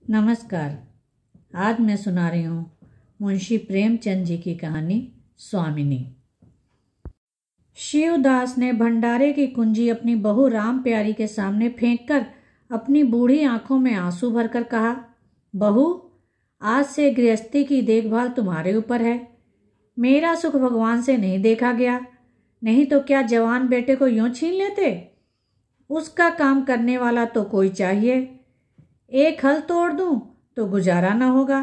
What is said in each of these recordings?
नमस्कार। आज मैं सुना रही हूँ मुंशी प्रेमचंद जी की कहानी स्वामिनी। शिवदास ने भंडारे की कुंजी अपनी बहू राम प्यारी के सामने फेंककर अपनी बूढ़ी आंखों में आंसू भरकर कहा, बहू, आज से गृहस्थी की देखभाल तुम्हारे ऊपर है। मेरा सुख भगवान से नहीं देखा गया, नहीं तो क्या जवान बेटे को यूं छीन लेते। उसका काम करने वाला तो कोई चाहिए। एक हल तोड़ दूं तो गुजारा न होगा।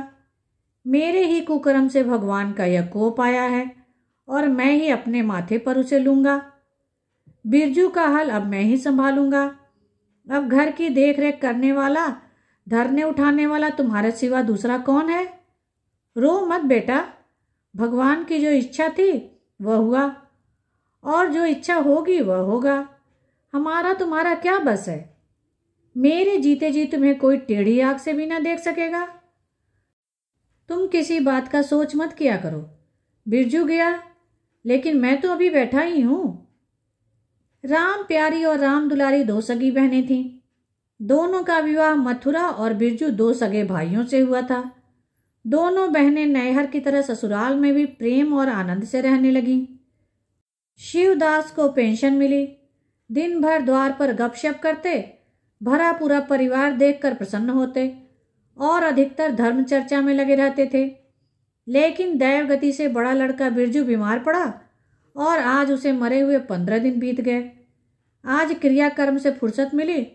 मेरे ही कुकर्म से भगवान का यह कोप आया है और मैं ही अपने माथे पर उसे लूंगा। बिरजू का हल अब मैं ही संभालूंगा। अब घर की देख रेख करने वाला, धरने उठाने वाला तुम्हारे सिवा दूसरा कौन है। रो मत बेटा, भगवान की जो इच्छा थी वह हुआ और जो इच्छा होगी वह होगा। हमारा तुम्हारा क्या बस है। मेरे जीते जी तुम्हें कोई टेढ़ी आंख से भी ना देख सकेगा। तुम किसी बात का सोच मत किया करो। बिरजू गया, लेकिन मैं तो अभी बैठा ही हूं। राम प्यारी और राम दुलारी दो सगी बहनें थीं। दोनों का विवाह मथुरा और बिरजू दो सगे भाइयों से हुआ था। दोनों बहनें नैहर की तरह ससुराल में भी प्रेम और आनंद से रहने लगीं। शिवदास को पेंशन मिली। दिन भर द्वार पर गपशप करते, भरा पूरा परिवार देखकर प्रसन्न होते और अधिकतर धर्म चर्चा में लगे रहते थे। लेकिन दैवगति से बड़ा लड़का बिरजू बीमार पड़ा और आज उसे मरे हुए 15 दिन बीत गए। आज क्रियाकर्म से फुर्सत मिली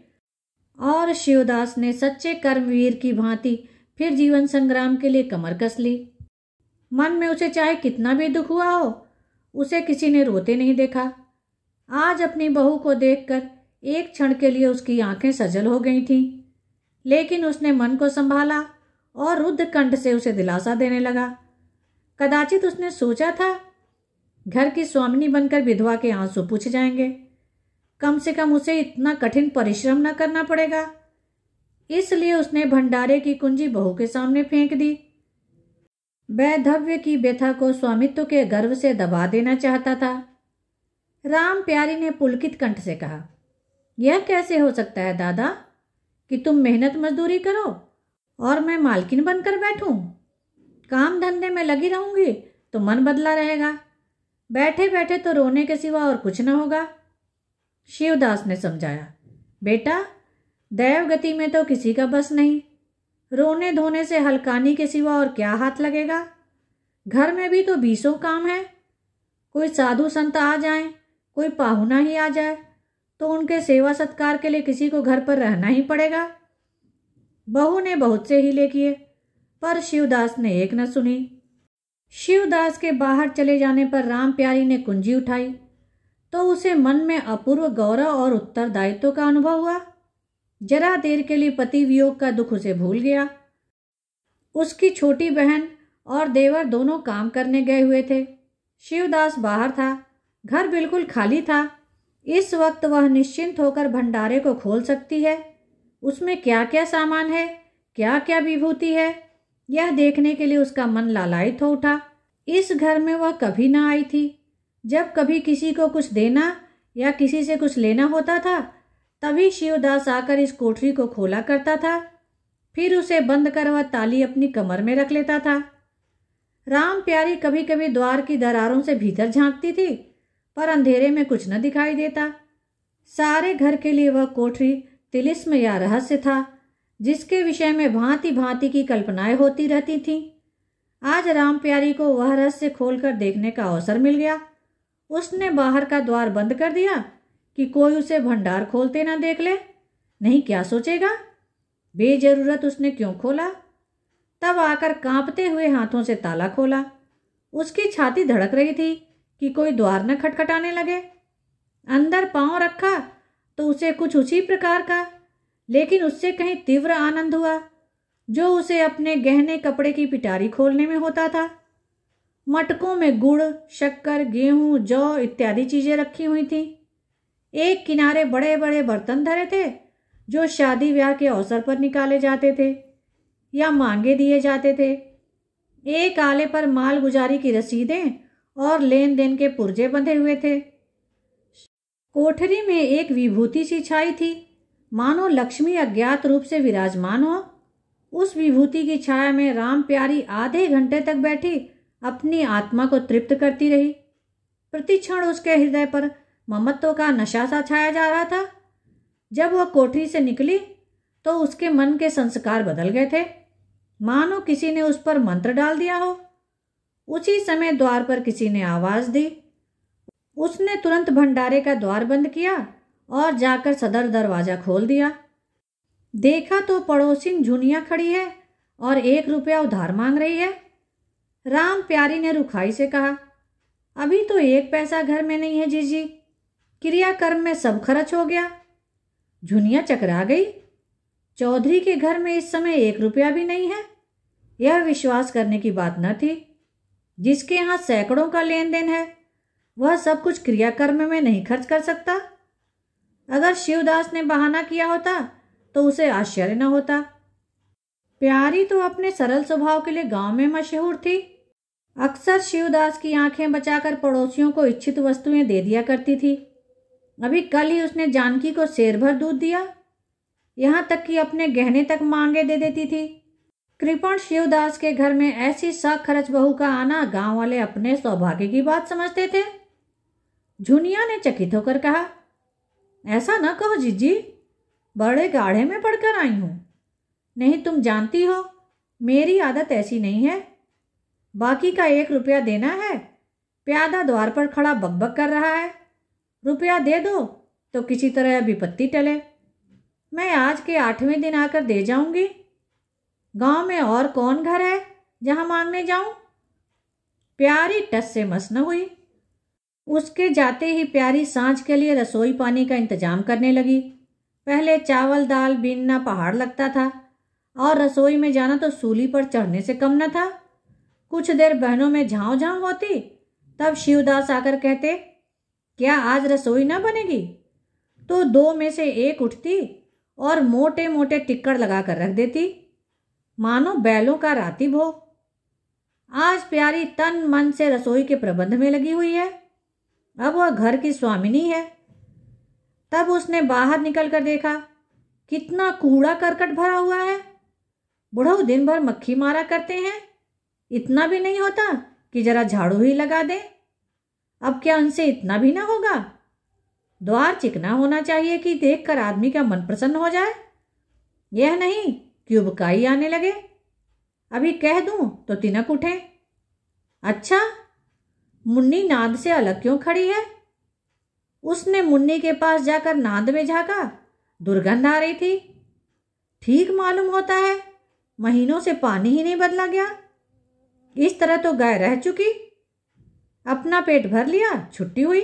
और शिवदास ने सच्चे कर्मवीर की भांति फिर जीवन संग्राम के लिए कमर कस ली। मन में उसे चाहे कितना भी दुख हुआ हो, उसे किसी ने रोते नहीं देखा। आज अपनी बहू को देखकर एक क्षण के लिए उसकी आंखें सजल हो गई थीं, लेकिन उसने मन को संभाला और रुद्ध कंठ से उसे दिलासा देने लगा। कदाचित उसने सोचा था घर की स्वामिनी बनकर विधवा के आंसू पूछ जाएंगे। कम से कम उसे इतना कठिन परिश्रम न करना पड़ेगा। इसलिए उसने भंडारे की कुंजी बहू के सामने फेंक दी। वैधव्य की व्यथा को स्वामित्व के गर्व से दबा देना चाहता था। राम प्यारी ने पुलकित कंठ से कहा, यह कैसे हो सकता है दादा कि तुम मेहनत मजदूरी करो और मैं मालकिन बनकर बैठूं। काम धंधे में लगी रहूंगी तो मन बदला रहेगा। बैठे बैठे तो रोने के सिवा और कुछ न होगा। शिवदास ने समझाया, बेटा, दैवगति में तो किसी का बस नहीं। रोने धोने से हलकानी के सिवा और क्या हाथ लगेगा। घर में भी तो 20 काम है। कोई साधु संत आ जाए, कोई पाहुना ही आ जाए तो उनके सेवा सत्कार के लिए किसी को घर पर रहना ही पड़ेगा। बहू ने बहुत से हीले किए, पर शिवदास ने एक न सुनी। शिवदास के बाहर चले जाने पर राम प्यारी ने कुंजी उठाई तो उसे मन में अपूर्व गौरव और उत्तरदायित्व का अनुभव हुआ। जरा देर के लिए पति वियोग का दुख उसे भूल गया। उसकी छोटी बहन और देवर दोनों काम करने गए हुए थे। शिवदास बाहर था। घर बिल्कुल खाली था। इस वक्त वह निश्चिंत होकर भंडारे को खोल सकती है। उसमें क्या क्या सामान है, क्या क्या विभूति है, यह देखने के लिए उसका मन लालायित हो उठा। इस घर में वह कभी ना आई थी। जब कभी किसी को कुछ देना या किसी से कुछ लेना होता था, तभी शिवदास आकर इस कोठरी को खोला करता था। फिर उसे बंद कर वह ताली अपनी कमर में रख लेता था। राम प्यारी कभी कभी द्वार की दरारों से भीतर झांकती थी, पर अंधेरे में कुछ न दिखाई देता। सारे घर के लिए वह कोठरी तिलिस्म या रहस्य था, जिसके विषय में भांति भांति की कल्पनाएं होती रहती थीं। आज राम प्यारी को वह रहस्य खोलकर देखने का अवसर मिल गया। उसने बाहर का द्वार बंद कर दिया कि कोई उसे भंडार खोलते ना देख ले। नहीं क्या सोचेगा, बेजरूरत उसने क्यों खोला। तब आकर कांपते हुए हाथों से ताला खोला। उसकी छाती धड़क रही थी कि कोई द्वार न खटखटाने लगे। अंदर पांव रखा तो उसे कुछ उसी प्रकार का, लेकिन उससे कहीं तीव्र आनंद हुआ जो उसे अपने गहने कपड़े की पिटारी खोलने में होता था। मटकों में गुड़, शक्कर, गेहूं, जौ इत्यादि चीजें रखी हुई थीं। एक किनारे बड़े बड़े बर्तन धरे थे जो शादी ब्याह के अवसर पर निकाले जाते थे या मांगे दिए जाते थे। एक आले पर माल गुजारी की रसीदें और लेन देन के पुर्जे बंधे हुए थे। कोठरी में एक विभूति सी छाई थी, मानो लक्ष्मी अज्ञात रूप से विराजमान हो। उस विभूति की छाया में राम प्यारी आधे घंटे तक बैठी अपनी आत्मा को तृप्त करती रही। प्रतिक्षण उसके हृदय पर ममत्व का नशा सा छाया जा रहा था। जब वह कोठरी से निकली तो उसके मन के संस्कार बदल गए थे, मानो किसी ने उस पर मंत्र डाल दिया हो। उसी समय द्वार पर किसी ने आवाज दी। उसने तुरंत भंडारे का द्वार बंद किया और जाकर सदर दरवाजा खोल दिया। देखा तो पड़ोसिन झुनिया खड़ी है और 1 रुपया उधार मांग रही है। राम प्यारी ने रुखाई से कहा, अभी तो 1 पैसा घर में नहीं है जीजी, क्रियाकर्म में सब खर्च हो गया। झुनिया चकरा गई। चौधरी के घर में इस समय 1 रुपया भी नहीं है। यह विश्वास करने की बात न थी। जिसके यहाँ सैकड़ों का लेन देन है वह सब कुछ क्रियाकर्म में नहीं खर्च कर सकता। अगर शिवदास ने बहाना किया होता तो उसे आश्चर्य न होता। प्यारी तो अपने सरल स्वभाव के लिए गांव में मशहूर थी। अक्सर शिवदास की आंखें बचाकर पड़ोसियों को इच्छित वस्तुएं दे दिया करती थी। अभी कल ही उसने जानकी को सेर भर दूध दिया, यहाँ तक कि अपने गहने तक मांगे दे देती थी। कृपण शिवदास के घर में ऐसी खर्च बहू का आना गांव वाले अपने सौभाग्य की बात समझते थे। झुनिया ने चकित होकर कहा, ऐसा न कहो जीजी, बड़े गाढ़े में पड़कर आई हूं। नहीं, तुम जानती हो मेरी आदत ऐसी नहीं है। बाकी का 1 रुपया देना है। प्यादा द्वार पर खड़ा बकबक कर रहा है। रुपया दे दो तो किसी तरह विपत्ति टले। मैं आज के 8वें दिन आकर दे जाऊंगी। गांव में और कौन घर है जहां मांगने जाऊं? प्यारी टस से मस न हुई। उसके जाते ही प्यारी सांझ के लिए रसोई पानी का इंतजाम करने लगी। पहले चावल दाल बीनना पहाड़ लगता था और रसोई में जाना तो सूली पर चढ़ने से कम न था। कुछ देर बहनों में झांव झांव होती, तब शिवदास आकर कहते, क्या आज रसोई न बनेगी? तो 2 में से 1 उठती और मोटे मोटे टिक्कड़ लगाकर रख देती, मानो बैलों का राती भोग। आज प्यारी तन मन से रसोई के प्रबंध में लगी हुई है। अब वह घर की स्वामिनी है। तब उसने बाहर निकलकर देखा, कितना कूड़ा करकट भरा हुआ है। बुढ़ऊ दिन भर मक्खी मारा करते हैं, इतना भी नहीं होता कि जरा झाड़ू ही लगा दें। अब क्या उनसे इतना भी ना होगा? द्वार चिकना होना चाहिए कि देखकर आदमी का मन प्रसन्न हो जाए। यह नहीं कि उबकाई आने लगे। अभी कह दूं तो तिनक उठे। अच्छा, मुन्नी नाद से अलग क्यों खड़ी है? उसने मुन्नी के पास जाकर नाद में झांका, दुर्गंध आ रही थी। ठीक मालूम होता है, महीनों से पानी ही नहीं बदला गया। इस तरह तो गाय रह चुकी। अपना पेट भर लिया, छुट्टी हुई,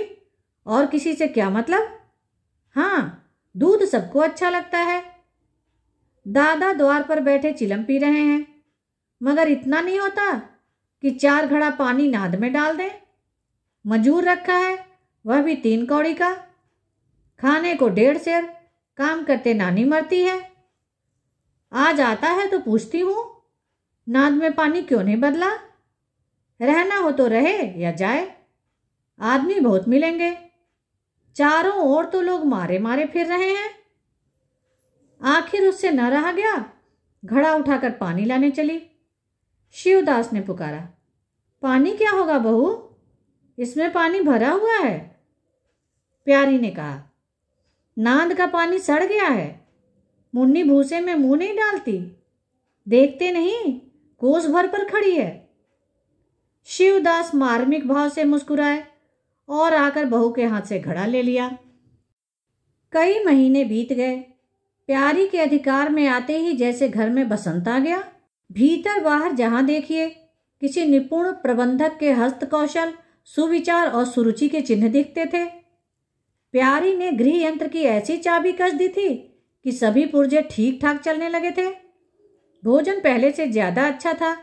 और किसी से क्या मतलब? हाँ, दूध सबको अच्छा लगता है। दादा द्वार पर बैठे चिलम पी रहे हैं, मगर इतना नहीं होता कि 4 घड़ा पानी नाद में डाल दें। मजूर रखा है, वह भी 3 कौड़ी का। खाने को 1.5 सेर, काम करते नानी मरती है। आज आता है तो पूछती हूँ, नाद में पानी क्यों नहीं बदला? रहना हो तो रहे या जाए, आदमी बहुत मिलेंगे। चारों ओर तो लोग मारे मारे फिर रहे हैं। आखिर उससे न रहा गया, घड़ा उठाकर पानी लाने चली। शिवदास ने पुकारा, पानी क्या होगा बहू, इसमें पानी भरा हुआ है। प्यारी ने कहा, नांद का पानी सड़ गया है। मुन्नी भूसे में मुंह नहीं डालती, देखते नहीं कोस भर पर खड़ी है। शिवदास मार्मिक भाव से मुस्कुराए और आकर बहू के हाथ से घड़ा ले लिया। कई महीने बीत गए। प्यारी के अधिकार में आते ही जैसे घर में बसंत आ गया। भीतर बाहर जहां देखिए किसी निपुण प्रबंधक के हस्त कौशल, सुविचार और सुरुचि के चिन्ह दिखते थे। प्यारी ने गृह यंत्र की ऐसी चाबी कस दी थी कि सभी पुर्जे ठीक ठाक चलने लगे थे। भोजन पहले से ज्यादा अच्छा था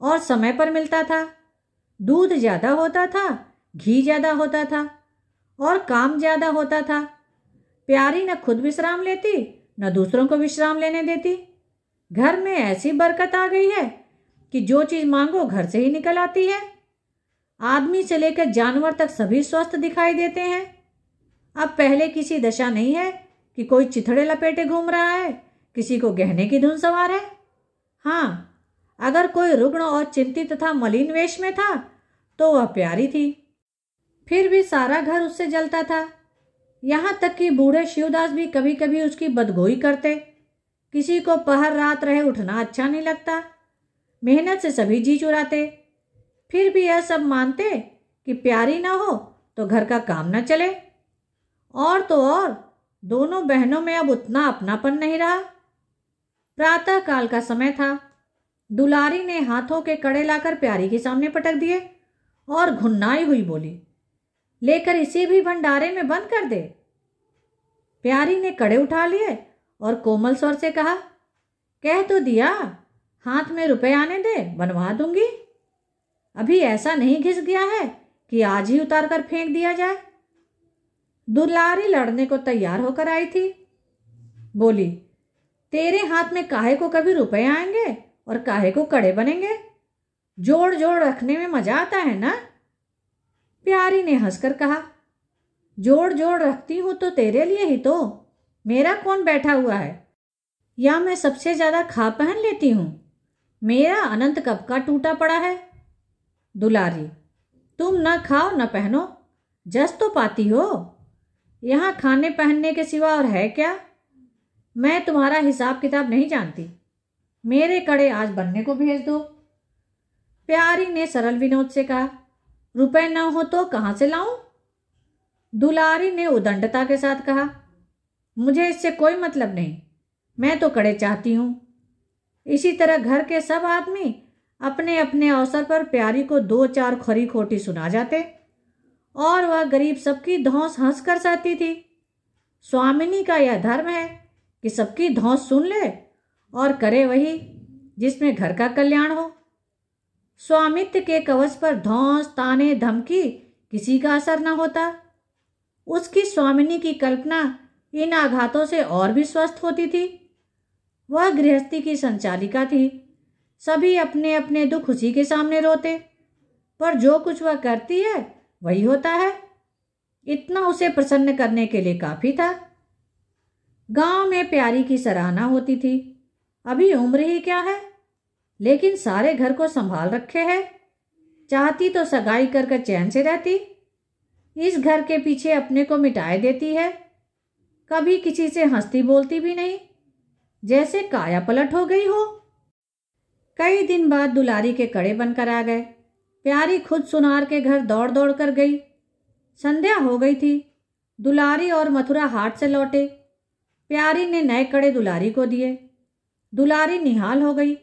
और समय पर मिलता था। दूध ज्यादा होता था, घी ज्यादा होता था और काम ज्यादा होता था। प्यारी न खुद विश्राम लेती न दूसरों को विश्राम लेने देती। घर में ऐसी बरकत आ गई है कि जो चीज मांगो घर से ही निकल आती है। आदमी से लेकर जानवर तक सभी स्वस्थ दिखाई देते हैं। अब पहले किसी दशा नहीं है कि कोई चिथड़े लपेटे घूम रहा है, किसी को गहने की धुन सवार है। हाँ, अगर कोई रुग्ण और चिंतित तथा मलिन वेश में था तो वह प्यारी थी। फिर भी सारा घर उससे जलता था। यहाँ तक कि बूढ़े शिवदास भी कभी कभी उसकी बदगोई करते। किसी को पहर रात रहे उठना अच्छा नहीं लगता। मेहनत से सभी जी चुराते, फिर भी यह सब मानते कि प्यारी ना हो तो घर का काम न चले। और तो और दोनों बहनों में अब उतना अपनापन नहीं रहा। प्रातः काल का समय था। दुलारी ने हाथों के कड़े लाकर प्यारी के सामने पटक दिए और घुन्नाई हुई बोली, लेकर इसे भी भंडारे में बंद कर दे। प्यारी ने कड़े उठा लिए और कोमल स्वर से कहा, कह तो दिया, हाथ में रुपए आने दे, बनवा दूंगी। अभी ऐसा नहीं घिस गया है कि आज ही उतार कर फेंक दिया जाए। दुलारी लड़ने को तैयार होकर आई थी। बोली, तेरे हाथ में काहे को कभी रुपए आएंगे और काहे को कड़े बनेंगे? जोड़ जोड़ रखने में मजा आता है ना? प्यारी ने हंसकर कहा, जोड़ जोड़ रखती हूं तो तेरे लिए ही तो। मेरा कौन बैठा हुआ है? या मैं सबसे ज्यादा खा पहन लेती हूं? मेरा अनंत कब का टूटा पड़ा है। दुलारी, तुम न खाओ न पहनो, जस तो पाती हो। यहाँ खाने पहनने के सिवा और है क्या? मैं तुम्हारा हिसाब किताब नहीं जानती। मेरे कड़े आज बनने को भेज दो। प्यारी ने सरल विनोद से कहा, रुपए न हो तो कहाँ से लाऊं? दुलारी ने उदंडता के साथ कहा, मुझे इससे कोई मतलब नहीं, मैं तो कड़े चाहती हूं। इसी तरह घर के सब आदमी अपने अपने अवसर पर प्यारी को दो चार खरी खोटी सुना जाते और वह गरीब सबकी धौंस हंस कर सहती थी। स्वामिनी का यह धर्म है कि सबकी धौंस सुन ले और करे वही जिसमें घर का कल्याण हो। स्वामित्व के कवच पर धौंस, ताने, धमकी किसी का असर न होता। उसकी स्वामिनी की कल्पना इन आघातों से और भी स्वस्थ होती थी। वह गृहस्थी की संचालिका थी। सभी अपने अपने दुख उसी के सामने रोते, पर जो कुछ वह करती है वही होता है। इतना उसे प्रसन्न करने के लिए काफी था। गांव में प्यारी की सराहना होती थी। अभी उम्र ही क्या है, लेकिन सारे घर को संभाल रखे है। चाहती तो सगाई कर चैन से रहती। इस घर के पीछे अपने को मिटाए देती है। कभी किसी से हंसती बोलती भी नहीं, जैसे काया पलट हो गई हो। कई दिन बाद दुलारी के कड़े बनकर आ गए। प्यारी खुद सुनार के घर दौड़ दौड़ कर गई। संध्या हो गई थी। दुलारी और मथुरा हाट से लौटे। प्यारी ने नए कड़े दुलारी को दिए। दुलारी निहाल हो गई।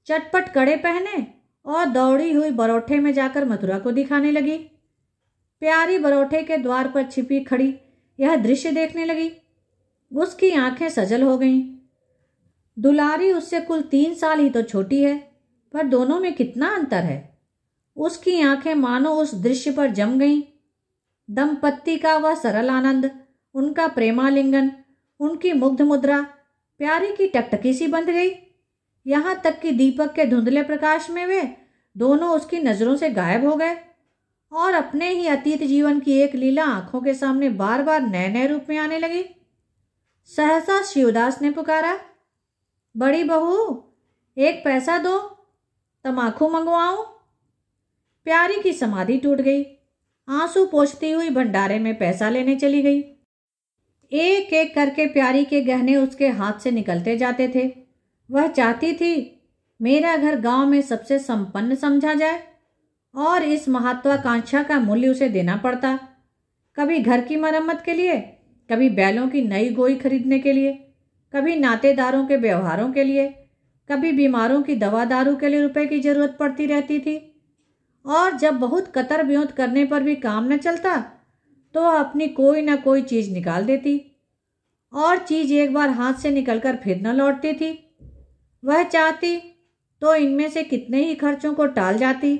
चटपट कड़े पहने और दौड़ी हुई बरोठे में जाकर मथुरा को दिखाने लगी। प्यारी बरोठे के द्वार पर छिपी खड़ी यह दृश्य देखने लगी। उसकी आंखें सजल हो गईं। दुलारी उससे कुल 3 साल ही तो छोटी है, पर दोनों में कितना अंतर है। उसकी आंखें मानो उस दृश्य पर जम गईं। दंपत्ति का वह सरल आनंद, उनका प्रेमालिंगन, उनकी मुग्ध मुद्रा प्यारी की टकटकी सी बंध गई। यहाँ तक कि दीपक के धुंधले प्रकाश में वे दोनों उसकी नजरों से गायब हो गए और अपने ही अतीत जीवन की एक लीला आंखों के सामने बार बार नए नए रूप में आने लगी। सहसा शिवदास ने पुकारा, बड़ी बहू, एक पैसा दो, तमाकू मंगवाऊं। प्यारी की समाधि टूट गई। आंसू पोंछती हुई भंडारे में पैसा लेने चली गई। एक एक करके प्यारी के गहने उसके हाथ से निकलते जाते थे। वह चाहती थी मेरा घर गांव में सबसे संपन्न समझा जाए और इस महत्वाकांक्षा का मूल्य उसे देना पड़ता। कभी घर की मरम्मत के लिए, कभी बैलों की नई गोई खरीदने के लिए, कभी नातेदारों के व्यवहारों के लिए, कभी बीमारों की दवा दारू के लिए रुपए की जरूरत पड़ती रहती थी। और जब बहुत कतर ब्योंत करने पर भी काम न चलता तो अपनी कोई न कोई चीज निकाल देती और चीज एक बार हाथ से निकलकर फिर न लौटती थी। वह चाहती तो इनमें से कितने ही खर्चों को टाल जाती,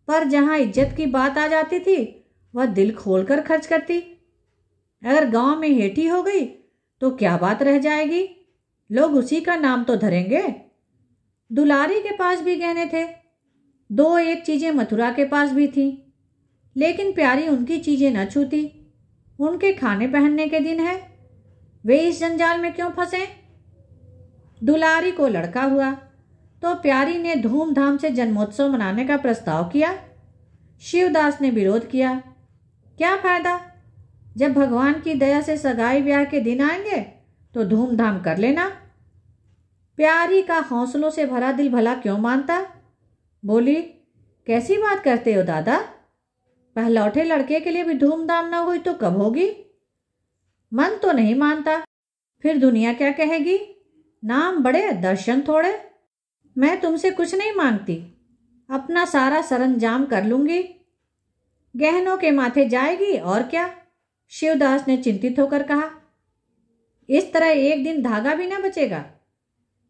पर जहां इज्जत की बात आ जाती थी वह दिल खोलकर खर्च करती। अगर गांव में हेठी हो गई तो क्या बात रह जाएगी, लोग उसी का नाम तो धरेंगे। दुलारी के पास भी गहने थे। 2-1 चीजें मथुरा के पास भी थीं, लेकिन प्यारी उनकी चीजें न छूती। उनके खाने पहनने के दिन है, वे इस जंजाल में क्यों फंसे। दुलारी को लड़का हुआ। तो प्यारी ने धूमधाम से जन्मोत्सव मनाने का प्रस्ताव किया। शिवदास ने विरोध किया। क्या फायदा, जब भगवान की दया से सगाई ब्याह के दिन आएंगे तो धूमधाम कर लेना। प्यारी का हौसलों से भरा दिल भला क्यों मानता। बोली, कैसी बात करते हो दादा, पहलौठे लड़के के लिए भी धूमधाम ना हुई तो कब होगी। मन तो नहीं मानता, फिर दुनिया क्या कहेगी, नाम बड़े दर्शन थोड़े। मैं तुमसे कुछ नहीं मांगती, अपना सारा सरंजाम कर लूंगी, गहनों के माथे जाएगी और क्या। शिवदास ने चिंतित होकर कहा। इस तरह एक दिन धागा भी ना बचेगा।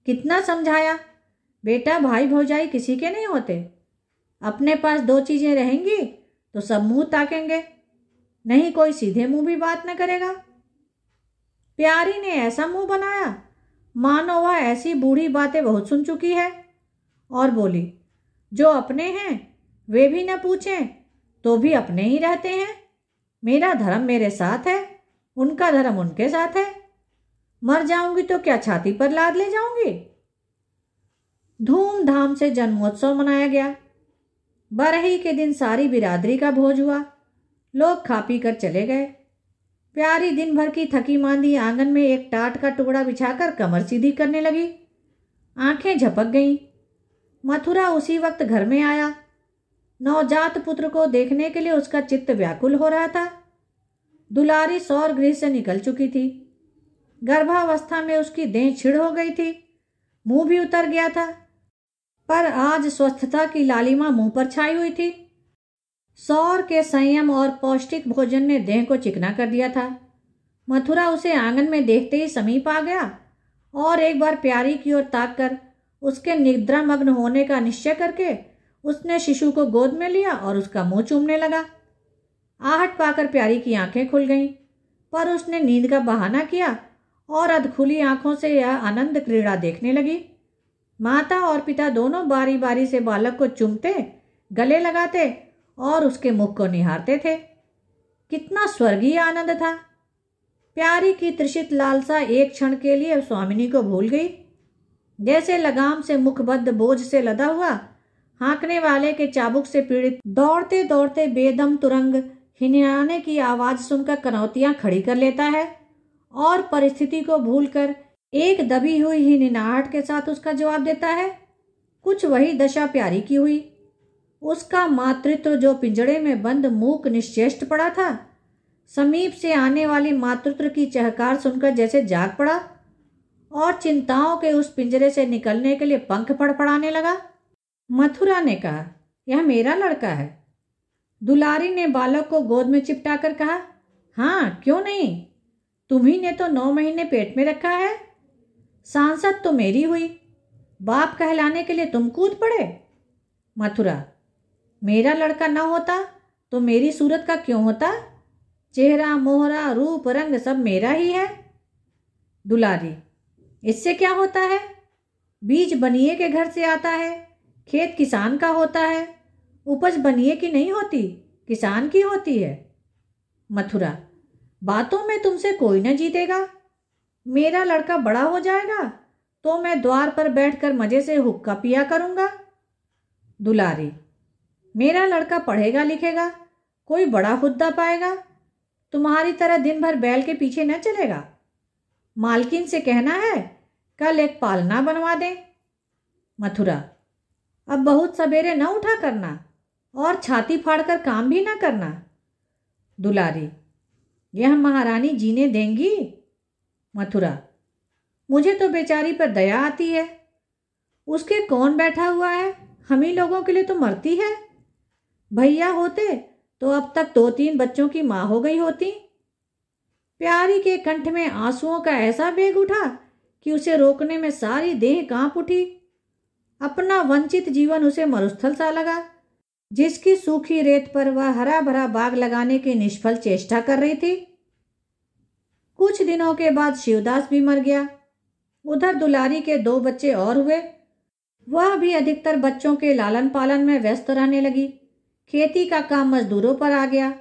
कितना समझाया, बेटा भाई भौजाई किसी के नहीं होते, अपने पास दो चीजें रहेंगी तो सब मुंह ताकेंगे, नहीं कोई सीधे मुंह भी बात न करेगा। प्यारी ने ऐसा मुंह बनाया मानो वह ऐसी बूढ़ी बातें बहुत सुन चुकी है, और बोली, जो अपने हैं वे भी न पूछें तो भी अपने ही रहते हैं। मेरा धर्म मेरे साथ है, उनका धर्म उनके साथ है, मर जाऊंगी तो क्या छाती पर लाद ले जाऊंगी। धूमधाम से जन्मोत्सव मनाया गया। बरही के दिन सारी बिरादरी का भोज हुआ। लोग खा पी कर चले गए। प्यारी दिन भर की थकी मांदी आंगन में एक टाट का टुकड़ा बिछाकर कमर सीधी करने लगी। आंखें झपक गईं। मथुरा उसी वक्त घर में आया। नवजात पुत्र को देखने के लिए उसका चित्त व्याकुल हो रहा था। दुलारी सौर गृह से निकल चुकी थी। गर्भावस्था में उसकी देह छिड़ हो गई थी, मुंह भी उतर गया था, पर आज स्वस्थता की लालिमा मुंह पर छाई हुई थी। सौर के संयम और पौष्टिक भोजन ने देह को चिकना कर दिया था। मथुरा उसे आंगन में देखते ही समीप आ गया और एक बार प्यारी की ओर ताक कर उसके निद्रामग्न होने का निश्चय करके उसने शिशु को गोद में लिया और उसका मुंह चूमने लगा। आहट पाकर प्यारी की आंखें खुल गईं, पर उसने नींद का बहाना किया और अधखुली आंखों से यह आनंद क्रीड़ा देखने लगी। माता और पिता दोनों बारी बारी से बालक को चूमते, गले लगाते और उसके मुख को निहारते थे। कितना स्वर्गीय आनंद था। प्यारी की तृषित लालसा एक क्षण के लिए स्वामिनी को भूल गई। जैसे लगाम से मुखबद्ध बोझ से लदा हुआ हाँकने वाले के चाबुक से पीड़ित दौड़ते दौड़ते बेदम तुरंग हिनहाने की आवाज सुनकर कनौतियां खड़ी कर लेता है और परिस्थिति को भूलकर एक दबी हुई हिनहाहट के साथ उसका जवाब देता है। कुछ वही दशा प्यारी की हुई। उसका मातृत्व जो पिंजड़े में बंद मूक निश्चेष्ट पड़ा था, समीप से आने वाली मातृत्व की चहकार सुनकर जैसे जाग पड़ा और चिंताओं के उस पिंजरे से निकलने के लिए पंख फड़फड़ाने लगा। मथुरा ने कहा, यह मेरा लड़का है। दुलारी ने बालक को गोद में चिपटा कर कहा, हाँ क्यों नहीं, तुम्ही ने तो 9 महीने पेट में रखा है। सांसद तो मेरी हुई, बाप कहलाने के लिए तुम कूद पड़े। मथुरा, मेरा लड़का न होता तो मेरी सूरत का क्यों होता, चेहरा मोहरा रूप रंग सब मेरा ही है। दुलारी, इससे क्या होता है, बीज बनिए के घर से आता है, खेत किसान का होता है, उपज बनिए की नहीं होती, किसान की होती है। मथुरा, बातों में तुमसे कोई न जीतेगा। मेरा लड़का बड़ा हो जाएगा तो मैं द्वार पर बैठकर मजे से हुक्का पिया करूंगा। दुलारी, मेरा लड़का पढ़ेगा लिखेगा, कोई बड़ा हुद्दा पाएगा, तुम्हारी तरह दिन भर बैल के पीछे न चलेगा। मालकिन से कहना है कल एक पालना बनवा दें। मथुरा, अब बहुत सवेरे न उठा करना और छाती फाड़कर काम भी न करना। दुलारी, यह महारानी जीने देंगी। मथुरा, मुझे तो बेचारी पर दया आती है, उसके कौन बैठा हुआ है, हम ही लोगों के लिए तो मरती है। भैया होते तो अब तक 2-3 बच्चों की माँ हो गई होती। प्यारी के कंठ में आंसुओं का ऐसा वेग उठा कि उसे रोकने में सारी देह कांप उठी। अपना वंचित जीवन उसे मरुस्थल सा लगा, जिसकी सूखी रेत पर वह हरा भरा बाग लगाने की निष्फल चेष्टा कर रही थी। कुछ दिनों के बाद शिवदास भी मर गया। उधर दुलारी के 2 बच्चे और हुए। वह भी अधिकतर बच्चों के लालन पालन में व्यस्त रहने लगी। खेती का काम मजदूरों पर आ गया।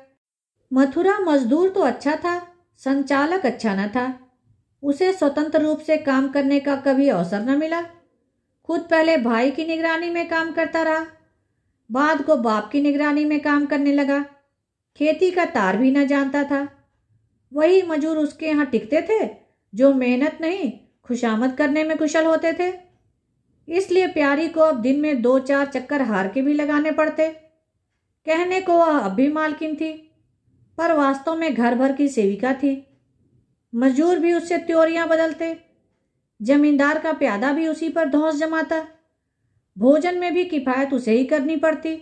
मथुरा मजदूर तो अच्छा था, संचालक अच्छा न था। उसे स्वतंत्र रूप से काम करने का कभी अवसर न मिला। खुद पहले भाई की निगरानी में काम करता रहा, बाद को बाप की निगरानी में काम करने लगा। खेती का तार भी न जानता था। वही मजूर उसके यहाँ टिकते थे जो मेहनत नहीं खुशामद करने में कुशल होते थे। इसलिए प्यारी को अब दिन में 2-4 चक्कर हार के भी लगाने पड़ते। कहने को वह अब भी मालकिन थी, पर वास्तव में घर भर की सेविका थी। मजदूर भी उससे त्योरियां बदलते, जमींदार का प्यादा भी उसी पर धौंस जमाता। भोजन में भी किफायत उसे ही करनी पड़ती।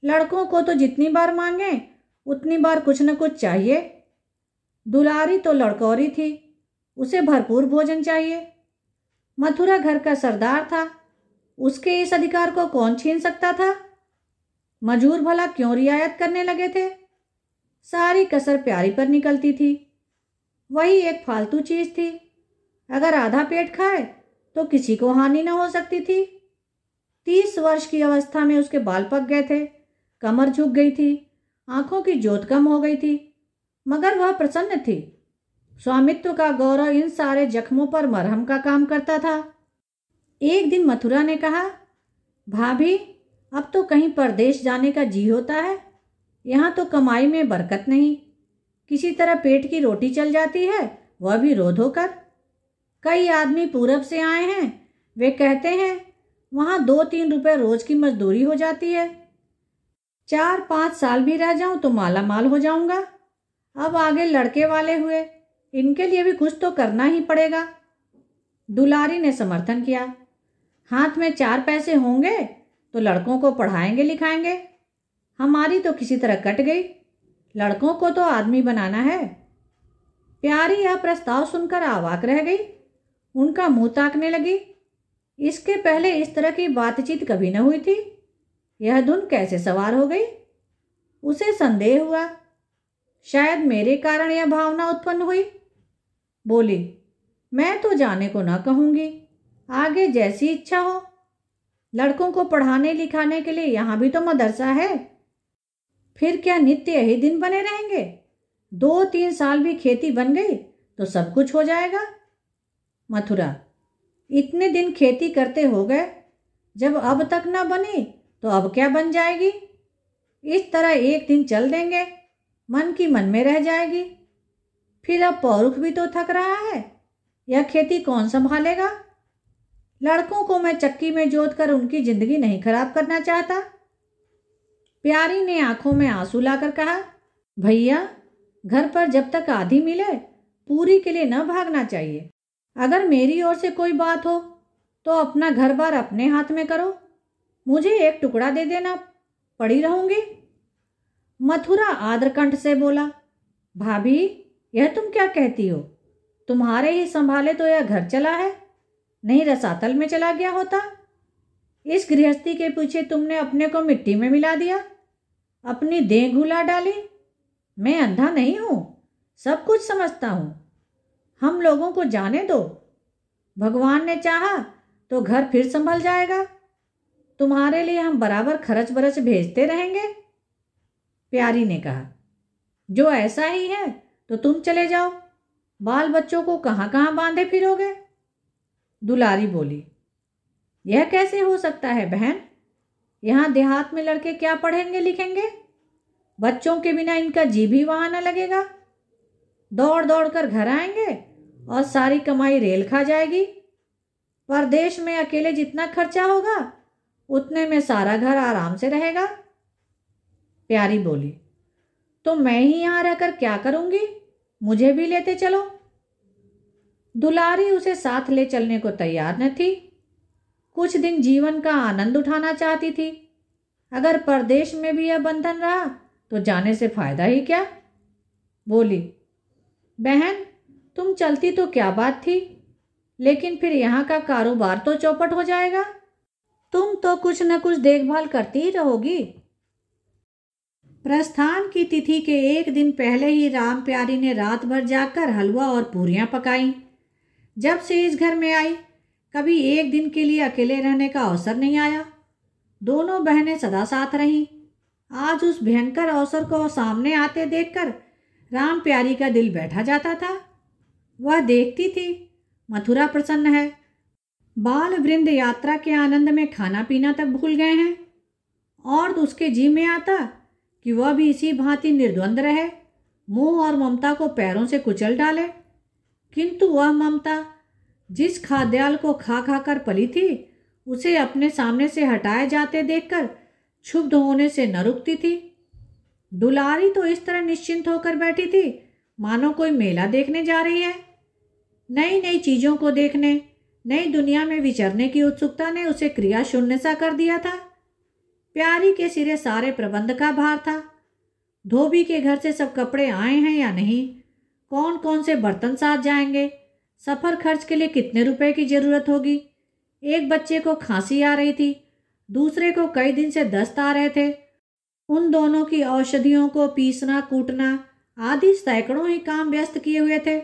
लड़कों को तो जितनी बार मांगे उतनी बार कुछ न कुछ चाहिए। दुलारी तो लड़कौरी थी, उसे भरपूर भोजन चाहिए। मथुरा घर का सरदार था, उसके इस अधिकार को कौन छीन सकता था। मजूर भला क्यों रियायत करने लगे थे। सारी कसर प्यारी पर निकलती थी। वही एक फालतू चीज थी, अगर आधा पेट खाए तो किसी को हानि न हो सकती थी। 30 वर्ष की अवस्था में उसके बाल पक गए थे, कमर झुक गई थी, आंखों की जोत कम हो गई थी, मगर वह प्रसन्न थी। स्वामित्व का गौरव इन सारे जख्मों पर मरहम का काम करता था। एक दिन मथुरा ने कहा, भाभी अब तो कहीं परदेश जाने का जी होता है। यहाँ तो कमाई में बरकत नहीं, किसी तरह पेट की रोटी चल जाती है, वह भी रो धोकर। कई आदमी पूरब से आए हैं, वे कहते हैं वहाँ 2-3 रुपए रोज की मजदूरी हो जाती है। 4-5 साल भी रह जाऊं तो माला माल हो जाऊंगा। अब आगे लड़के वाले हुए, इनके लिए भी कुछ तो करना ही पड़ेगा। दुलारी ने समर्थन किया, हाथ में 4 पैसे होंगे तो लड़कों को पढ़ाएंगे लिखाएंगे। हमारी तो किसी तरह कट गई, लड़कों को तो आदमी बनाना है। प्यारी यह प्रस्ताव सुनकर अवाक रह गई, उनका मुंह ताकने लगी। इसके पहले इस तरह की बातचीत कभी न हुई थी। यह धुन कैसे सवार हो गई। उसे संदेह हुआ, शायद मेरे कारण यह भावना उत्पन्न हुई। बोली, मैं तो जाने को न कहूँगी, आगे जैसी इच्छा हो। लड़कों को पढ़ाने लिखाने के लिए यहाँ भी तो मदरसा है। फिर क्या नित्य यही दिन बने रहेंगे। 2-3 साल भी खेती बन गई तो सब कुछ हो जाएगा। मथुरा, इतने दिन खेती करते हो गए, जब अब तक न बनी तो अब क्या बन जाएगी। इस तरह एक दिन चल देंगे, मन की मन में रह जाएगी। फिर अब पौरुख भी तो थक रहा है, यह खेती कौन संभालेगा। लड़कों को मैं चक्की में जोत कर उनकी जिंदगी नहीं खराब करना चाहता। प्यारी ने आंखों में आंसू लाकर कहा, भैया घर पर जब तक आधी मिले पूरी के लिए न भागना चाहिए। अगर मेरी ओर से कोई बात हो तो अपना घर बार अपने हाथ में करो, मुझे एक टुकड़ा दे देना, पड़ी रहूंगी। मथुरा आद्रकंठ से बोला, भाभी यह तुम क्या कहती हो। तुम्हारे ही संभाले तो यह घर चला है, नहीं रसातल में चला गया होता। इस गृहस्थी के पीछे तुमने अपने को मिट्टी में मिला दिया, अपनी देह घुला डाली। मैं अंधा नहीं हूं, सब कुछ समझता हूं। हम लोगों को जाने दो, भगवान ने चाहा तो घर फिर संभल जाएगा। तुम्हारे लिए हम बराबर खर्च बरच भेजते रहेंगे। प्यारी ने कहा, जो ऐसा ही है तो तुम चले जाओ, बाल बच्चों को कहाँ कहाँ बांधे फिरोगे। दुलारी बोली, यह कैसे हो सकता है बहन। यहाँ देहात में लड़के क्या पढ़ेंगे लिखेंगे। बच्चों के बिना इनका जी भी वहां न लगेगा। दौड़ दौड़ कर घर आएंगे और सारी कमाई रेल खा जाएगी। परदेश में अकेले जितना खर्चा होगा उतने में सारा घर आराम से रहेगा। प्यारी बोली, तो मैं ही यहाँ रहकर क्या करूंगी, मुझे भी लेते चलो। दुलारी उसे साथ ले चलने को तैयार न थी। कुछ दिन जीवन का आनंद उठाना चाहती थी। अगर परदेश में भी यह बंधन रहा तो जाने से फायदा ही क्या। बोली, बहन तुम चलती तो क्या बात थी, लेकिन फिर यहाँ का कारोबार तो चौपट हो जाएगा। तुम तो कुछ न कुछ देखभाल करती ही रहोगी। प्रस्थान की तिथि के एक दिन पहले ही राम प्यारी ने रात भर जागकर हलवा और पूरियां पकाई। जब से इस घर में आई कभी एक दिन के लिए अकेले रहने का अवसर नहीं आया। दोनों बहनें सदा साथ रहीं। आज उस भयंकर अवसर को सामने आते देखकर राम प्यारी का दिल बैठा जाता था। वह देखती थी मथुरा प्रसन्न है, बाल वृंद यात्रा के आनंद में खाना पीना तक भूल गए हैं और उसके जी में आता कि वह भी इसी भांति निर्द्वंद रहे, मोह और ममता को पैरों से कुचल डाले। किंतु वह ममता जिस खाद्याल को खा खा कर पली थी, उसे अपने सामने से हटाए जाते देखकर क्षुब्ध होने से न रुकती थी। दुलारी तो इस तरह निश्चिंत होकर बैठी थी मानो कोई मेला देखने जा रही है। नई नई चीजों को देखने, नई दुनिया में विचरने की उत्सुकता ने उसे क्रिया शून्य सा कर दिया था। प्यारी के सिरे सारे प्रबंध का भार था। धोबी के घर से सब कपड़े आए हैं या नहीं, कौन कौन से बर्तन साथ जाएंगे, सफ़र खर्च के लिए कितने रुपए की ज़रूरत होगी। एक बच्चे को खांसी आ रही थी, दूसरे को कई दिन से दस्त आ रहे थे। उन दोनों की औषधियों को पीसना कूटना आदि सैकड़ों ही काम व्यस्त किए हुए थे।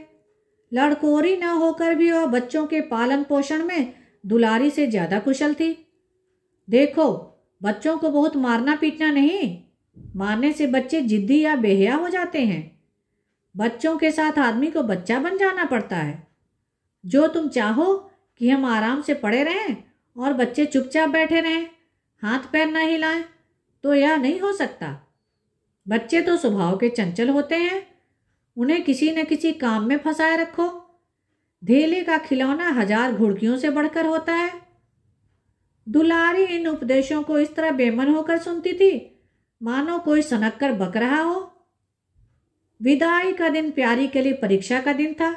लड़कोरी न होकर भी वह बच्चों के पालन पोषण में दुलारी से ज़्यादा कुशल थी। देखो, बच्चों को बहुत मारना पीटना नहीं, मारने से बच्चे जिद्दी या बेहया हो जाते हैं। बच्चों के साथ आदमी को बच्चा बन जाना पड़ता है। जो तुम चाहो कि हम आराम से पड़े रहें और बच्चे चुपचाप बैठे रहें, हाथ पैर न हिलाएं, तो यह नहीं हो सकता। बच्चे तो स्वभाव के चंचल होते हैं, उन्हें किसी न किसी काम में फंसाए रखो। धेले का खिलौना 1000 घुड़कियों से बढ़कर होता है। दुलारी इन उपदेशों को इस तरह बेमन होकर सुनती थी मानो कोई सनक कर बक रहा हो। विदाई का दिन प्यारी के लिए परीक्षा का दिन था।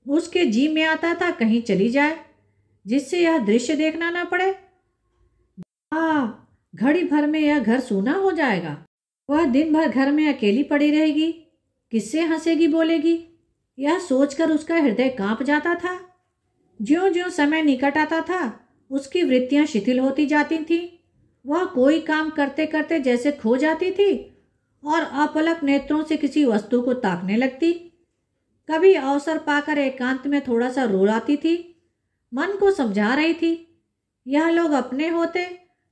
उसके जी में आता था कहीं चली जाए जिससे यह दृश्य देखना न पड़े। घड़ी भर में यह घर सूना हो जाएगा। वह दिन भर घर में अकेली पड़ी रहेगी, किससे हंसेगी बोलेगी, यह सोचकर उसका हृदय कांप जाता था। ज्यों ज्यों समय निकट आता था उसकी वृत्तियां शिथिल होती जाती थीं। वह कोई काम करते करते जैसे खो जाती थी और अपलक नेत्रों से किसी वस्तु को ताकने लगती। कभी अवसर पाकर एकांत में थोड़ा सा रो आती थी। मन को समझा रही थी, यह लोग अपने होते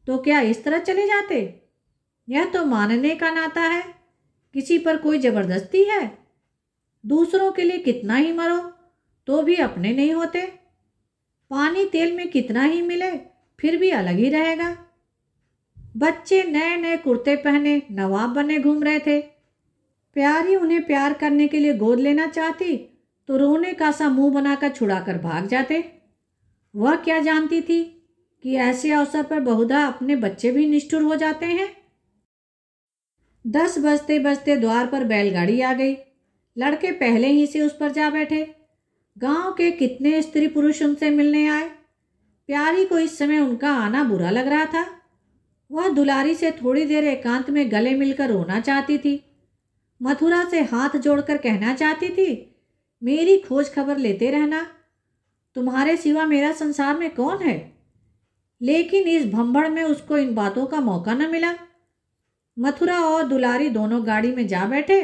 तो क्या इस तरह चले जाते। यह तो मानने का नाता है, किसी पर कोई जबरदस्ती है। दूसरों के लिए कितना ही मरो तो भी अपने नहीं होते। पानी तेल में कितना ही मिले फिर भी अलग ही रहेगा। बच्चे नए नए कुर्ते पहने नवाब बने घूम रहे थे। प्यारी उन्हें प्यार करने के लिए गोद लेना चाहती तो रोने का सा मुंह बनाकर छुड़ाकर भाग जाते। वह क्या जानती थी कि ऐसे अवसर पर बहुधा अपने बच्चे भी निष्ठुर हो जाते हैं। 10 बजते बजते द्वार पर बैलगाड़ी आ गई। लड़के पहले ही से उस पर जा बैठे। गांव के कितने स्त्री पुरुष उनसे मिलने आए। प्यारी को इस समय उनका आना बुरा लग रहा था। वह दुलारी से थोड़ी देर एकांत में गले मिलकर रोना चाहती थी। मथुरा से हाथ जोड़कर कहना चाहती थी, मेरी खोज खबर लेते रहना, तुम्हारे सिवा मेरा संसार में कौन है। लेकिन इस भंभड़ में उसको इन बातों का मौका न मिला। मथुरा और दुलारी दोनों गाड़ी में जा बैठे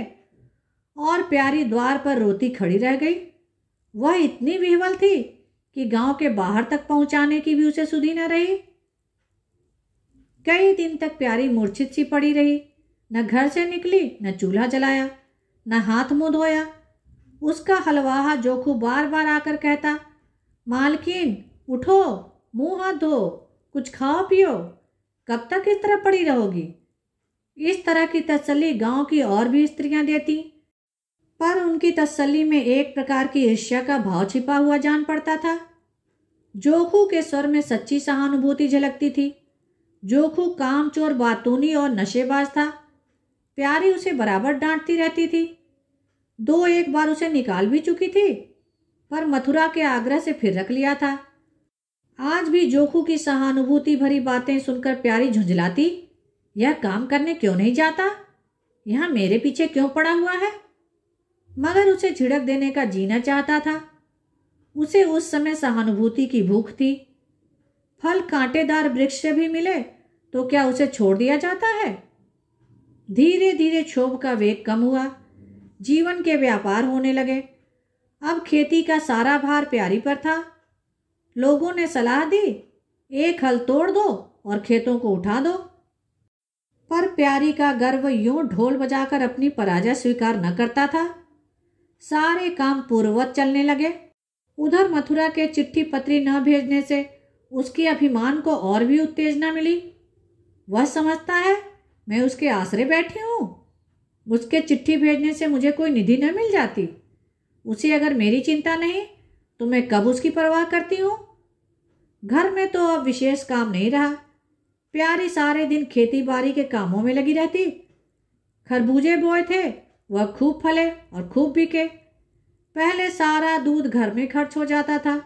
और प्यारी द्वार पर रोती खड़ी रह गई। वह इतनी विह्वल थी कि गांव के बाहर तक पहुंचाने की भी उसे सुधि न रही। कई दिन तक प्यारी मूर्छित सी पड़ी रही। न घर से निकली, न चूल्हा जलाया, न हाथ मुंह धोया। उसका हलवाहा जोखू बार बार आकर कहता, मालकिन उठो, मुंह हाथ धो, कुछ खाओ पियो, कब तक इस तरह पड़ी रहोगी। इस तरह की तसल्ली गांव की और भी स्त्रियां देती, पर उनकी तसल्ली में एक प्रकार की ईर्ष्या का भाव छिपा हुआ जान पड़ता था। जोखू के स्वर में सच्ची सहानुभूति झलकती थी। जोखू कामचोर, बातूनी और नशेबाज था। प्यारी उसे बराबर डांटती रहती थी। 2-1 बार उसे निकाल भी चुकी थी, पर मथुरा के आग्रह से फिर रख लिया था। आज भी जोखू की सहानुभूति भरी बातें सुनकर प्यारी झुंझलाती, यह काम करने क्यों नहीं जाता, यहाँ मेरे पीछे क्यों पड़ा हुआ है। मगर उसे झिड़क देने का जीना चाहता था। उसे उस समय सहानुभूति की भूख थी। फल कांटेदार वृक्ष से भी मिले तो क्या उसे छोड़ दिया जाता है। धीरे धीरे क्षोभ का वेग कम हुआ। जीवन के व्यापार होने लगे। अब खेती का सारा भार प्यारी पर था। लोगों ने सलाह दी, एक हल तोड़ दो और खेतों को उठा दो। पर प्यारी का गर्व यूं ढोल बजाकर अपनी पराजय स्वीकार न करता था। सारे काम पूर्ववत चलने लगे। उधर मथुरा के चिट्ठी पत्री न भेजने से उसके अभिमान को और भी उत्तेजना मिली। वह समझता है मैं उसके आसरे बैठी हूँ। उसके चिट्ठी भेजने से मुझे कोई निधि न मिल जाती। उसे अगर मेरी चिंता नहीं तो मैं कब उसकी परवाह करती हूँ। घर में तो अब विशेष काम नहीं रहा। प्यारी सारे दिन खेती बाड़ी के कामों में लगी रहती। खरबूजे बोए थे, वह खूब फले और खूब बिके। पहले सारा दूध घर में खर्च हो जाता था,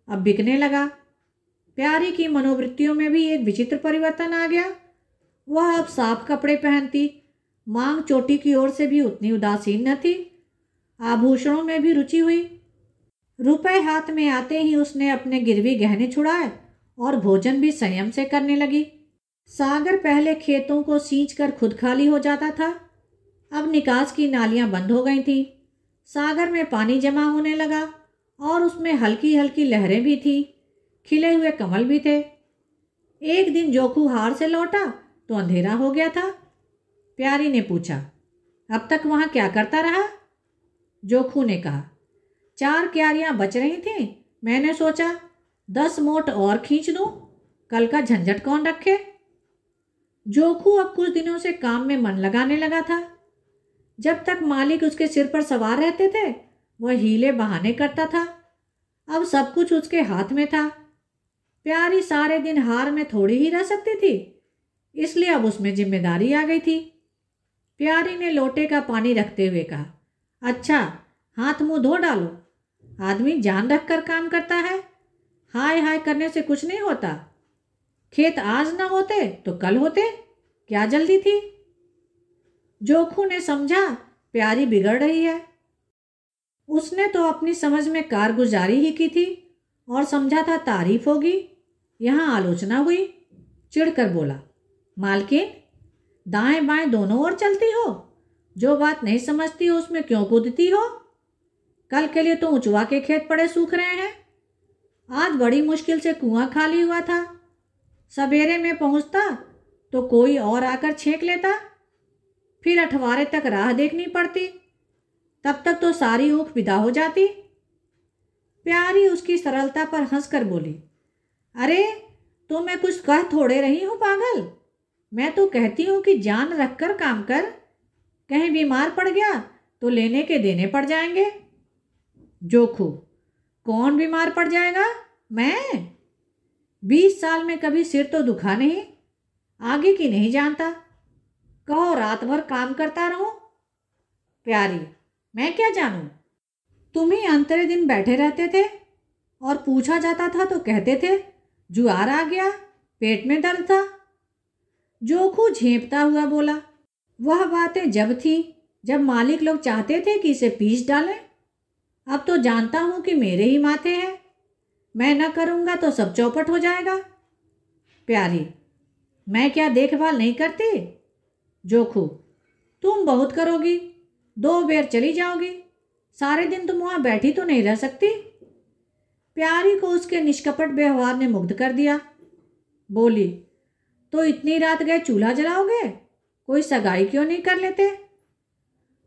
अब बिकने लगा। प्यारी की मनोवृत्तियों में भी एक विचित्र परिवर्तन आ गया। वह अब साफ कपड़े पहनती, मांग चोटी की ओर से भी उतनी उदासीन न थी। आभूषणों में भी रुचि हुई। रुपए हाथ में आते ही उसने अपने गिरवी गहने छुड़ाए और भोजन भी संयम से करने लगी। सागर पहले खेतों को सींच कर खुद खाली हो जाता था, अब निकास की नालियां बंद हो गई थीं। सागर में पानी जमा होने लगा और उसमें हल्की हल्की लहरें भी थीं। खिले हुए कमल भी थे। एक दिन जोखू हार से लौटा तो अंधेरा हो गया था। प्यारी ने पूछा, अब तक वहां क्या करता रहा? जोखू ने कहा, 4 क्यारियां बच रही थीं। मैंने सोचा 10 मोट और खींच दूं, कल का झंझट कौन रखे। जोखू अब कुछ दिनों से काम में मन लगाने लगा था। जब तक मालिक उसके सिर पर सवार रहते थे वह हीले बहाने करता था। अब सब कुछ उसके हाथ में था। प्यारी सारे दिन हार में थोड़ी ही रह सकती थी, इसलिए अब उसमें जिम्मेदारी आ गई थी। प्यारी ने लोटे का पानी रखते हुए कहा, अच्छा हाथ मुंह धो डालो। आदमी जान रख कर काम करता है, हाय हाय करने से कुछ नहीं होता। खेत आज न होते तो कल होते, क्या जल्दी थी। जोखू ने समझा प्यारी बिगड़ रही है। उसने तो अपनी समझ में कारगुजारी ही की थी और समझा था तारीफ होगी। यहाँ आलोचना हुई। चिढ़कर बोला, मालकिन दाएं बाएं दोनों ओर चलती हो, जो बात नहीं समझती हो उसमें क्यों कूदती हो। कल के लिए तो उचवा के खेत पड़े सूख रहे हैं। आज बड़ी मुश्किल से कुआं खाली हुआ था। सवेरे में पहुंचता तो कोई और आकर छेक लेता, फिर अठवारे तक राह देखनी पड़ती, तब तक तो सारी ऊख विदा हो जाती। प्यारी उसकी सरलता पर हंसकर बोली, अरे तो मैं कुछ कह थोड़े रही हूं पागल। मैं तो कहती हूं कि जान रखकर काम कर। कहीं बीमार पड़ गया तो लेने के देने पड़ जाएंगे। जोखू, कौन बीमार पड़ जाएगा? मैं 20 साल में कभी सिर तो दुखा नहीं, आगे की नहीं जानता। कहो रात भर काम करता रहूं। प्यारी, मैं क्या जानूं। तुम ही अंतरे दिन बैठे रहते थे और पूछा जाता था तो कहते थे जुआर आ गया, पेट में दर्द था। जोखू झेंपता हुआ बोला, वह बातें जब थी जब मालिक लोग चाहते थे कि इसे पीस डालें। अब तो जानता हूं कि मेरे ही माथे है। मैं न करूंगा तो सब चौपट हो जाएगा। प्यारी, मैं क्या देखभाल नहीं करती? जोखू, तुम बहुत करोगी, 2 बेर चली जाओगी, सारे दिन तुम वहां बैठी तो नहीं रह सकती। प्यारी को उसके निष्कपट व्यवहार ने मुग्ध कर दिया। बोली, तो इतनी रात गए चूल्हा जलाओगे? कोई सगाई क्यों नहीं कर लेते?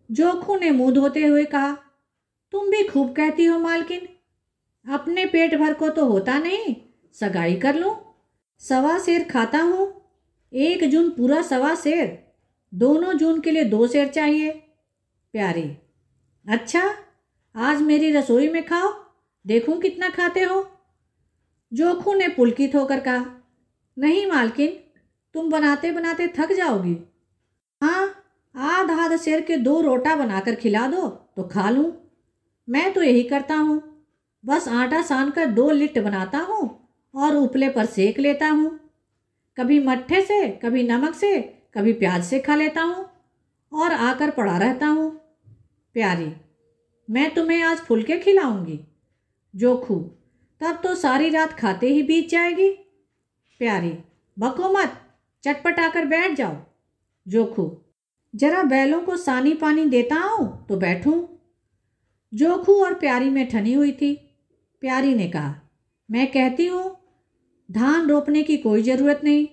जोखू ने मुंह धोते हुए कहा, तुम भी खूब कहती हो मालकिन। अपने पेट भर को तो होता नहीं, सगाई कर लूं। 1.25 सेर खाता हूं, 1 जून पूरा 1.25 सेर, दोनों जून के लिए 2 सेर चाहिए। प्यारी, अच्छा आज मेरी रसोई में खाओ, देखूं कितना खाते हो। जोखू ने पुलकित होकर कहा, नहीं मालकिन, तुम बनाते बनाते थक जाओगी। हाँ, आध सेर के 2 रोटा बनाकर खिला दो तो खा लूं। मैं तो यही करता हूँ, बस आटा सान कर 2 लिट्ट बनाता हूँ और उपले पर सेक लेता हूँ। कभी मट्ठे से, कभी नमक से, कभी प्याज से खा लेता हूँ और आकर पड़ा रहता हूँ। प्यारी, मैं तुम्हें आज फुलके खिलाऊंगी। जोखू, तब तो सारी रात खाते ही बीत जाएगी। प्यारी, बको मत, चटपट आकर बैठ जाओ। जोखू, जरा बैलों को सानी पानी देता हूं तो बैठूं। जोखू और प्यारी में ठनी हुई थी। प्यारी ने कहा, मैं कहती हूं धान रोपने की कोई जरूरत नहीं।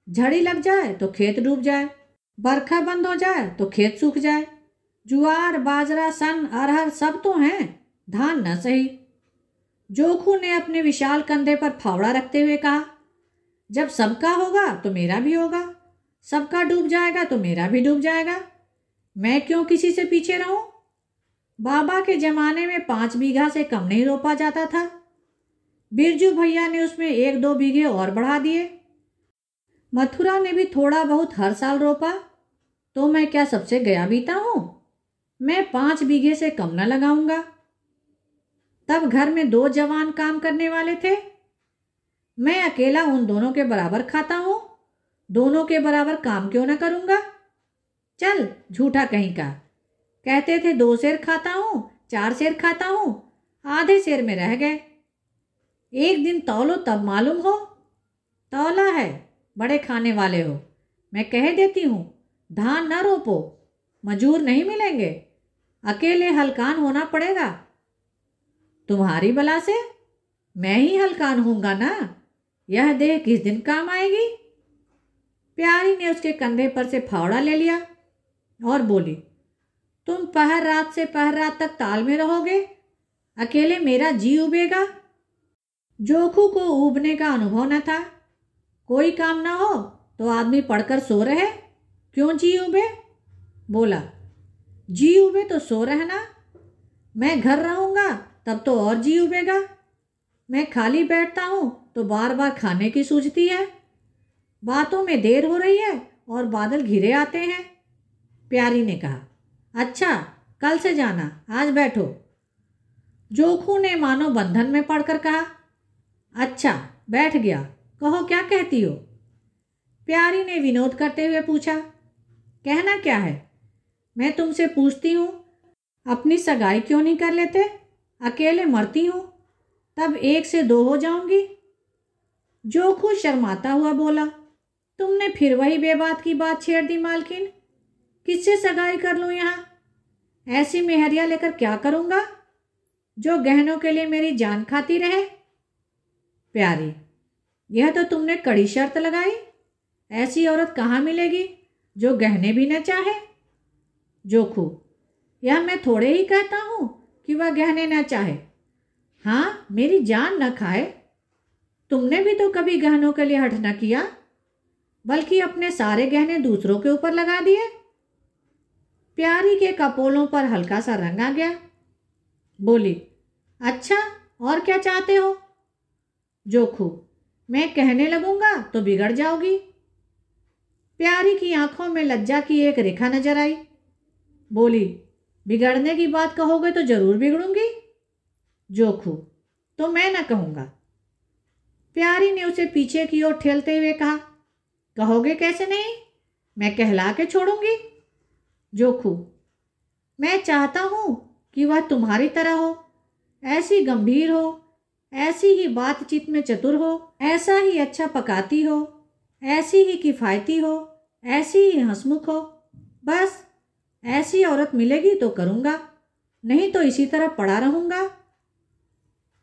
झड़ी लग जाए तो खेत डूब जाए, बरखा बंद हो जाए तो खेत सूख जाए। जुआर, बाजरा, सन, अरहर सब तो हैं, धान न सही। जोखू ने अपने विशाल कंधे पर फावड़ा रखते हुए कहा, जब सबका होगा तो मेरा भी होगा, सबका डूब जाएगा तो मेरा भी डूब जाएगा। मैं क्यों किसी से पीछे रहूं? बाबा के जमाने में 5 बीघा से कम नहीं रोपा जाता था। बिरजू भैया ने उसमें 1-2 बीघे और बढ़ा दिए। मथुरा ने भी थोड़ा बहुत हर साल रोपा, तो मैं क्या सबसे गया बीता हूं? मैं 5 बीघे से कम न लगाऊंगा। तब घर में 2 जवान काम करने वाले थे। मैं अकेला उन दोनों के बराबर खाता हूं, दोनों के बराबर काम क्यों न करूंगा? चल झूठा कहीं का। कहते थे 2 सेर खाता हूं, 4 सेर खाता हूं, आधे सेर में रह गए। एक दिन तौलो तब मालूम हो। तौला है, बड़े खाने वाले हो। मैं कह देती हूं, धान न रोपो, मजूर नहीं मिलेंगे, अकेले हलकान होना पड़ेगा। तुम्हारी बला से मैं ही हलकान होऊंगा ना, यह देह किस दिन काम आएगी? प्यारी ने उसके कंधे पर से फावड़ा ले लिया और बोली, तुम पहर रात से पहर रात तक ताल में रहोगे, अकेले मेरा जी उबेगा। जोखू को उबने का अनुभव न था। कोई काम ना हो तो आदमी पढ़कर सो रहे, क्यों जी उबे? बोला, जी उबे तो सो रहना, मैं घर रहूंगा तब तो और जी उबेगा। मैं खाली बैठता हूं तो बार बार खाने की सूझती है। बातों में देर हो रही है और बादल घिरे आते हैं। प्यारी ने कहा, अच्छा कल से जाना, आज बैठो। जोखू ने मानो बंधन में पड़कर कहा, अच्छा बैठ गया, कहो क्या कहती हो? प्यारी ने विनोद करते हुए पूछा, कहना क्या है? मैं तुमसे पूछती हूँ, अपनी सगाई क्यों नहीं कर लेते? अकेले मरती हूँ, तब 1 से 2 हो जाऊंगी। जोखू शर्माता हुआ बोला, तुमने फिर वही बेबात की बात छेड़ दी मालकिन। किससे सगाई कर लूं यहाँ? ऐसी मेहरिया लेकर क्या करूंगा जो गहनों के लिए मेरी जान खाती रहे? प्यारी, यह तो तुमने कड़ी शर्त लगाई। ऐसी औरत कहाँ मिलेगी जो गहने भी न चाहे? जोखू, यह मैं थोड़े ही कहता हूँ कि वह गहने न चाहे। हाँ, मेरी जान न खाए। तुमने भी तो कभी गहनों के लिए हठ न किया, बल्कि अपने सारे गहने दूसरों के ऊपर लगा दिए। प्यारी के कपोलों पर हल्का सा रंग आ गया। बोली, अच्छा और क्या चाहते हो? जोखू, मैं कहने लगूंगा तो बिगड़ जाओगी। प्यारी की आंखों में लज्जा की एक रेखा नजर आई। बोली, बिगड़ने की बात कहोगे तो जरूर बिगड़ूंगी। जोखू, तो मैं न कहूंगा। प्यारी ने उसे पीछे की ओर ठेलते हुए कहा, कहोगे कैसे नहीं? मैं कहला के छोड़ूंगी। जोखू, मैं चाहता हूं कि वह तुम्हारी तरह हो, ऐसी गंभीर हो, ऐसी ही बातचीत में चतुर हो, ऐसा ही अच्छा पकाती हो, ऐसी ही किफायती हो, ऐसी ही हंसमुख हो। बस ऐसी औरत मिलेगी तो करूंगा, नहीं तो इसी तरह पड़ा रहूंगा।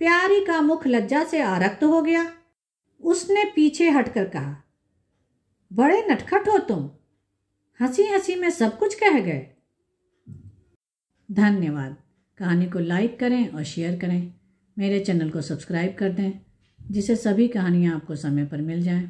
प्यारी का मुख लज्जा से आरक्त हो गया। उसने पीछे हटकर कहा, बड़े नटखट हो तुम, हंसी हंसी में सब कुछ कह गए। धन्यवाद। कहानी को लाइक करें और शेयर करें। मेरे चैनल को सब्सक्राइब कर दें, जिससे सभी कहानियाँ आपको समय पर मिल जाएं।